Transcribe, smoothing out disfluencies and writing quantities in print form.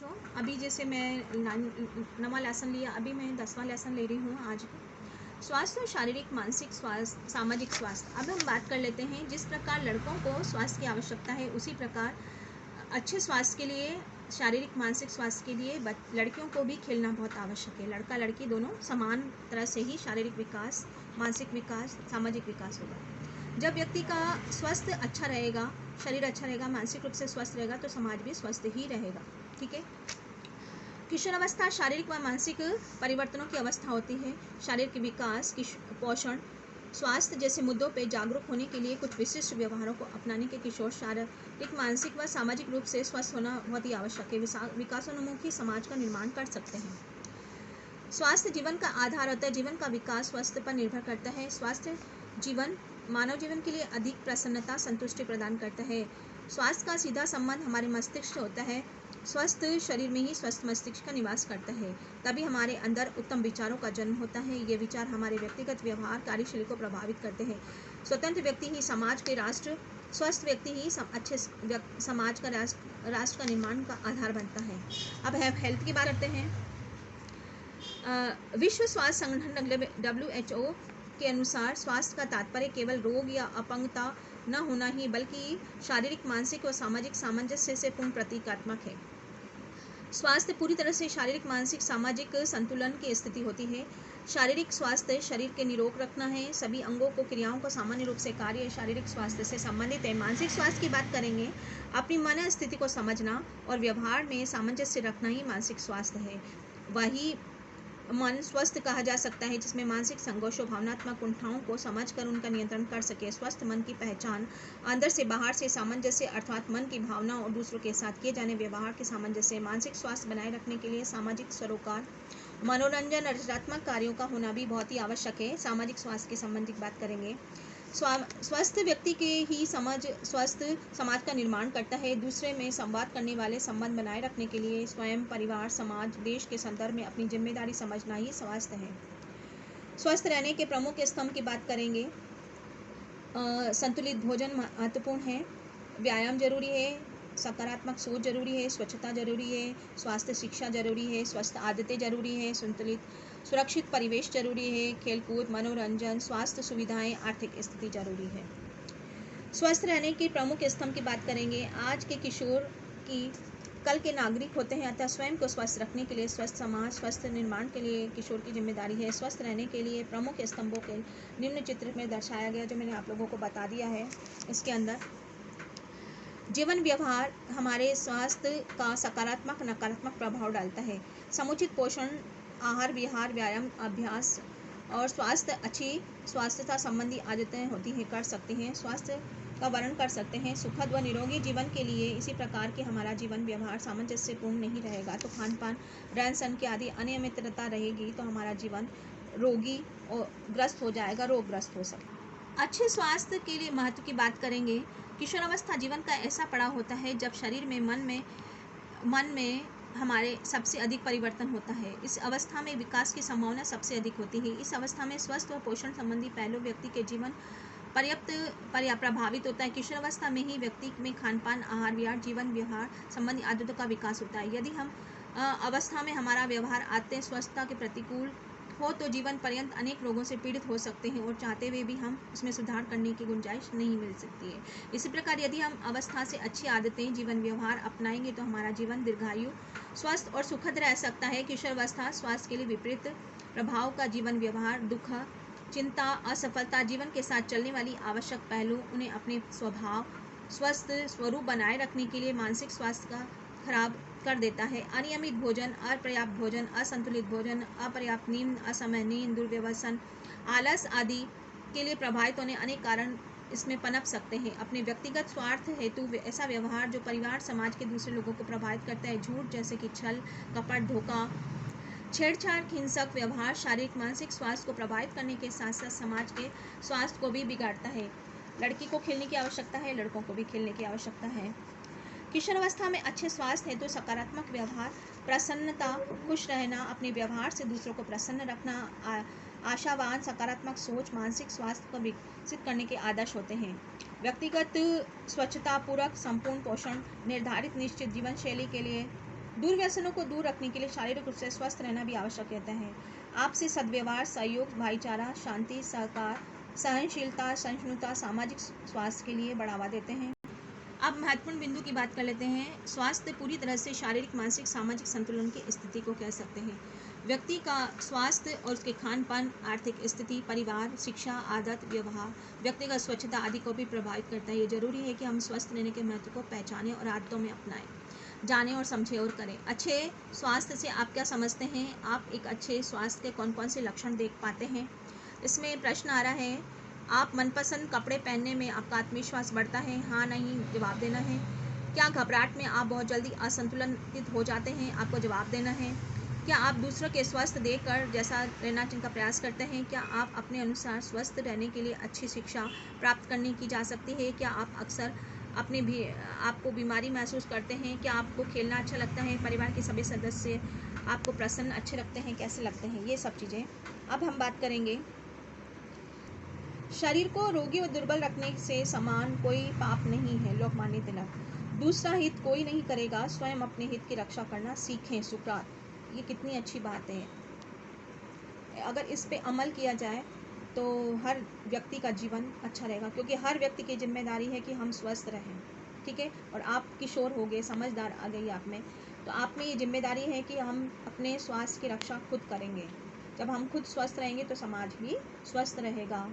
अभी जैसे मैं नवा लेसन लिया, अभी मैं 10वां लेसन ले रही हूँ आज। स्वास्थ्य, शारीरिक, मानसिक स्वास्थ्य, सामाजिक स्वास्थ्य। अब हम बात कर लेते हैं, जिस प्रकार लड़कों को स्वास्थ्य की आवश्यकता है, उसी प्रकार अच्छे स्वास्थ्य के लिए, शारीरिक मानसिक स्वास्थ्य के लिए लड़कियों को भी खेलना बहुत आवश्यक है। लड़का लड़की दोनों समान तरह से ही शारीरिक विकास, मानसिक विकास, सामाजिक विकास होगा। जब व्यक्ति का स्वास्थ्य अच्छा रहेगा, शरीर अच्छा रहेगा, मानसिक रूप से स्वस्थ रहेगा, तो समाज भी स्वस्थ ही रहेगा। ठीक है। किशोरावस्था शारीरिक व मानसिक परिवर्तनों की अवस्था होती है। शारीरिक विकास, पोषण, स्वास्थ्य जैसे मुद्दों पर जागरूक होने के लिए कुछ विशिष्ट व्यवहारों को अपनाने के किशोर शारीरिक, मानसिक व सामाजिक रूप से स्वस्थ होना बहुत ही आवश्यक है। विकासोन्मुखी समाज का निर्माण कर सकते हैं। स्वास्थ्य जीवन का आधार होता है। जीवन का विकास स्वास्थ्य पर निर्भर करता है। स्वास्थ्य जीवन मानव जीवन के लिए अधिक प्रसन्नता, संतुष्टि प्रदान करता है। स्वास्थ्य का सीधा संबंध हमारे मस्तिष्क से होता है। स्वस्थ शरीर में ही स्वस्थ मस्तिष्क का निवास करता है, तभी हमारे अंदर उत्तम विचारों का जन्म होता है। ये विचार हमारे व्यक्तिगत व्यवहार, कार्यशैली को प्रभावित करते हैं। स्वतंत्र व्यक्ति ही समाज के राष्ट्र, स्वस्थ व्यक्ति ही अच्छे समाज का राष्ट्र का निर्माण का आधार बनता है। अब हेल्थ की बात करते हैं। विश्व स्वास्थ्य संगठन WHO के अनुसार स्वास्थ्य का तात्पर्य केवल रोग या अपंगता न होना ही, बल्कि शारीरिक, मानसिक और सामाजिक सामंजस्य से पूर्ण प्रतीकात्मक है। स्वास्थ्य पूरी तरह से शारीरिक, मानसिक, सामाजिक संतुलन की स्थिति होती है। शारीरिक स्वास्थ्य शरीर के निरोग रखना है, सभी अंगों को, क्रियाओं को सामान्य रूप से कार्य शारीरिक स्वास्थ्य से संबंधित है। मानसिक स्वास्थ्य की बात करेंगे, अपनी मन स्थिति को समझना और व्यवहार में सामंजस्य रखना ही मानसिक स्वास्थ्य है। वही मन स्वस्थ कहा जा सकता है जिसमें मानसिक संघर्षों, भावनात्मक कुंठाओं को समझकर उनका नियंत्रण कर सके। स्वस्थ मन की पहचान अंदर से बाहर से सामंजस्य, अर्थात मन की भावना और दूसरों के साथ किए जाने व्यवहार के सामंजस्य। मानसिक स्वास्थ्य बनाए रखने के लिए सामाजिक सरोकार, मनोरंजन, रचनात्मक कार्यों का होना भी बहुत ही आवश्यक है। सामाजिक स्वास्थ्य की संबंधित बात करेंगे। स्वस्थ व्यक्ति के ही स्वस्थ समाज का निर्माण करता है। दूसरे में संवाद करने वाले संबंध बनाए रखने के लिए स्वयं, परिवार, समाज, देश के संदर्भ में अपनी जिम्मेदारी समझना ही स्वास्थ्य है। स्वस्थ रहने के प्रमुख स्तंभ की बात करेंगे। संतुलित भोजन महत्वपूर्ण है, व्यायाम जरूरी है, सकारात्मक सोच जरूरी है, स्वच्छता जरूरी है, स्वास्थ्य शिक्षा जरूरी है, स्वस्थ आदतें जरूरी है, सुरक्षित परिवेश जरूरी है, खेलकूद, मनोरंजन, स्वास्थ्य सुविधाएं, आर्थिक स्थिति जरूरी है। स्वस्थ रहने के प्रमुख स्तंभ की बात करेंगे। आज के किशोर की कल के नागरिक होते हैं, अतः स्वयं को स्वस्थ रखने के लिए, स्वस्थ समाज, स्वस्थ निर्माण के लिए किशोर की जिम्मेदारी है। स्वस्थ रहने के लिए प्रमुख स्तंभों के निम्न चित्र में दर्शाया गया, जो मैंने आप लोगों को बता दिया है। इसके अंदर जीवन व्यवहार हमारे स्वास्थ्य का सकारात्मक, नकारात्मक प्रभाव डालता है। समुचित पोषण, आहार विहार, व्यायाम, अभ्यास और अच्छी स्वास्थ्यता संबंधी आदतें होती हैं, कर सकते हैं, स्वास्थ्य का वर्णन कर सकते हैं। सुखद व निरोगी जीवन के लिए इसी प्रकार के हमारा जीवन व्यवहार सामंजस्यपूर्ण नहीं रहेगा तो खान पान, रहन सहन के आदि अनियमितता रहेगी तो हमारा जीवन रोगी और ग्रस्त हो जाएगा, रोगग्रस्त हो सकता है। अच्छे स्वास्थ्य के लिए महत्व की बात करेंगे। किशोरावस्था जीवन का ऐसा पड़ाव होता है जब शरीर में, मन में हमारे सबसे अधिक परिवर्तन होता है। इस अवस्था में विकास की संभावना सबसे अधिक होती है। इस अवस्था में स्वस्थ व पोषण संबंधी पहलू व्यक्ति के जीवन प्रभावित होता है। किशोरावस्था में ही व्यक्ति में खान पान, आहार विहार, जीवन व्यवहार संबंधी आदतों का विकास होता है। यदि हम अवस्था में हमारा व्यवहार आते स्वस्थता के प्रतिकूल हो तो जीवन पर्यंत अनेक रोगों से पीड़ित हो सकते हैं और चाहते हुए भी हम उसमें सुधार करने की गुंजाइश नहीं मिल सकती है। इसी प्रकार यदि हम अवस्था से अच्छी आदतें, जीवन व्यवहार अपनाएंगे तो हमारा जीवन दीर्घायु, स्वस्थ और सुखद रह सकता है। किशोरावस्था स्वास्थ्य के लिए विपरीत प्रभाव का जीवन व्यवहार, दुख, चिंता, असफलता, जीवन के साथ चलने वाली आवश्यक पहलू उन्हें अपने स्वभाव, स्वस्थ स्वरूप बनाए रखने के लिए मानसिक स्वास्थ्य का खराब कर देता है। अनियमित भोजन, अपर्याप्त भोजन, असंतुलित भोजन, अपर्याप्त नींद, असमय नींद, दुर्व्यसन, आलस आदि के लिए प्रभावित होने अनेक कारण इसमें पनप सकते हैं। अपने व्यक्तिगत स्वार्थ हेतु ऐसा व्यवहार जो परिवार, समाज के दूसरे लोगों को प्रभावित करता है। झूठ जैसे कि छल, कपट, धोखा, छेड़छाड़, हिंसक व्यवहार शारीरिक, मानसिक स्वास्थ्य को प्रभावित करने के साथ साथ समाज के स्वास्थ्य को भी बिगाड़ता है। लड़की को खेलने की आवश्यकता है, लड़कों को भी खेलने की आवश्यकता है। किशोरावस्था में अच्छे स्वास्थ्य हेतु सकारात्मक व्यवहार, प्रसन्नता, खुश रहना, अपने व्यवहार से दूसरों को प्रसन्न रखना, आशावान, सकारात्मक सोच मानसिक स्वास्थ्य को विकसित करने के आदर्श होते हैं। व्यक्तिगत स्वच्छता, पूरक संपूर्ण पोषण, निर्धारित निश्चित जीवन शैली के लिए दुर्व्यसनों को दूर रखने के लिए शारीरिक रूप से स्वस्थ रहना भी आवश्यक रहता है। आपसी सद्व्यवहार, सहयोग, भाईचारा, शांति, सहकार, सहनशीलता, सहिष्णुता सामाजिक स्वास्थ्य के लिए बढ़ावा देते हैं। अब महत्वपूर्ण बिंदु की बात कर लेते हैं। स्वास्थ्य पूरी तरह से शारीरिक, मानसिक, सामाजिक संतुलन की स्थिति को कह सकते हैं। व्यक्ति का स्वास्थ्य और उसके खान पान, आर्थिक स्थिति, परिवार, शिक्षा, आदत, व्यवहार, व्यक्तिगत स्वच्छता आदि को भी प्रभावित करता है। ये जरूरी है कि हम स्वस्थ रहने के महत्व को पहचानें और आदतों में अपनाएं, जानें और समझें और करें। अच्छे स्वास्थ्य से आप क्या समझते हैं? आप एक अच्छे स्वास्थ्य के कौन कौन से लक्षण देख पाते हैं? इसमें प्रश्न आ रहा है, आप मनपसंद कपड़े पहनने में आपका आत्मविश्वास बढ़ता है? हाँ नहीं जवाब देना है। क्या घबराहट में आप बहुत जल्दी असंतुलित हो जाते हैं? आपको जवाब देना है। क्या आप दूसरों के स्वस्थ देखकर जैसा रहना का प्रयास करते हैं? क्या आप अपने अनुसार स्वस्थ रहने के लिए अच्छी शिक्षा प्राप्त करने की जा सकती है? क्या आप अक्सर अपने भी आपको बीमारी महसूस करते हैं? क्या आपको खेलना अच्छा लगता है? परिवार के सभी सदस्य आपको प्रसन्न अच्छे लगते हैं? कैसे लगते हैं? ये सब चीज़ें। अब हम बात करेंगे, शरीर को रोगी और दुर्बल रखने से समान कोई पाप नहीं है। लोकमान्य तिलक। दूसरा हित कोई नहीं करेगा, स्वयं अपने हित की रक्षा करना सीखें। सुकरात। ये कितनी अच्छी बात है। अगर इस पे अमल किया जाए तो हर व्यक्ति का जीवन अच्छा रहेगा, क्योंकि हर व्यक्ति की जिम्मेदारी है कि हम स्वस्थ रहें। ठीक है। और आप किशोर हो गए, समझदार आ गई आप में, तो आप में ये जिम्मेदारी है कि हम अपने स्वास्थ्य की रक्षा खुद करेंगे। जब हम खुद स्वस्थ रहेंगे तो समाज भी स्वस्थ रहेगा।